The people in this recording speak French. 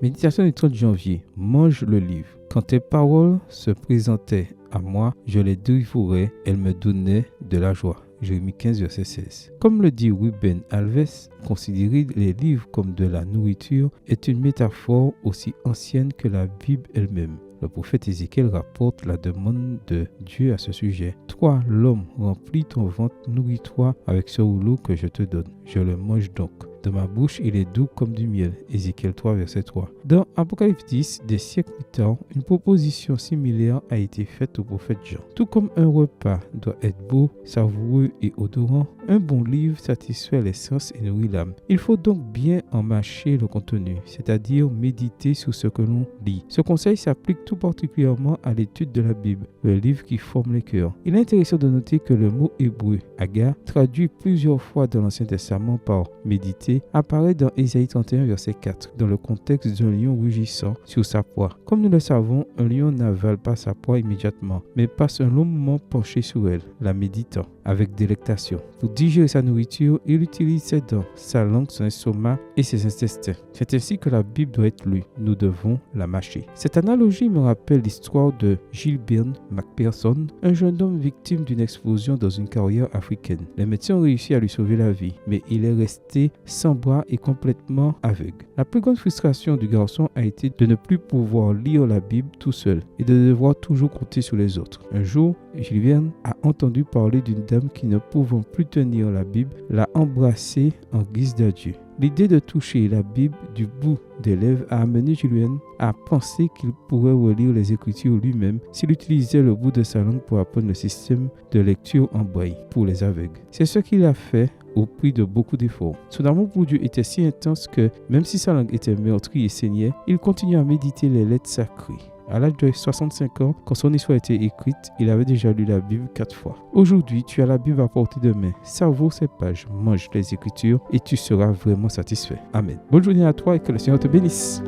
Méditation du 30 janvier. Mange le livre. Quand tes paroles se présentaient à moi, je les dévorais, elles me donnaient de la joie. Jérémie 15, verset 16. Comme le dit Ruben Alves, considérer les livres comme de la nourriture est une métaphore aussi ancienne que la Bible elle-même. Le prophète Ézéchiel rapporte la demande de Dieu à ce sujet. Toi, l'homme, remplis ton ventre, nourris-toi avec ce rouleau que je te donne. Je le mange donc. De ma bouche, il est doux comme du miel. Ézéchiel 3, verset 3. Dans Apocalypse 10, des siècles plus tard, une proposition similaire a été faite au prophète Jean. Tout comme un repas doit être beau, savoureux et odorant, un bon livre satisfait les sens et nourrit l'âme. Il faut donc bien en mâcher le contenu, c'est-à-dire méditer sur ce que l'on lit. Ce conseil s'applique tout particulièrement à l'étude de la Bible, le livre qui forme les cœurs. Il est intéressant de noter que le mot hébreu, hagar, traduit plusieurs fois dans l'Ancien Testament par méditer, apparaît dans Ésaïe 31, verset 4, dans le contexte d'un lion rugissant sur sa proie. Comme nous le savons, un lion n'avale pas sa proie immédiatement, mais passe un long moment penché sur elle, la méditant, avec délectation. Pour digérer sa nourriture, il utilise ses dents, sa langue, son estomac et ses intestins. C'est ainsi que la Bible doit être lue. Nous devons la mâcher. Cette analogie me rappelle l'histoire de Gilbert McPherson, un jeune homme victime d'une explosion dans une carrière africaine. Les médecins ont réussi à lui sauver la vie, mais il est resté sans bras et complètement aveugle. La plus grande frustration du garçon a été de ne plus pouvoir lire la Bible tout seul et de devoir toujours compter sur les autres. Un jour, Gilbert a entendu parler d'une dame qui, ne pouvant plus tenir la Bible, l'a embrassée en guise d'adieu. L'idée de toucher la Bible du bout des lèvres a amené Julien à penser qu'il pourrait relire les Écritures lui-même s'il utilisait le bout de sa langue pour apprendre le système de lecture en braille pour les aveugles. C'est ce qu'il a fait au prix de beaucoup d'efforts. Son amour pour Dieu était si intense que, même si sa langue était meurtrie et saignait, il continuait à méditer les lettres sacrées. À l'âge de 65 ans, quand son histoire a été écrite, il avait déjà lu la Bible 4 fois. Aujourd'hui, tu as la Bible à portée de main. Savoure ces pages, mange les Écritures et tu seras vraiment satisfait. Amen. Bonne journée à toi et que le Seigneur te bénisse.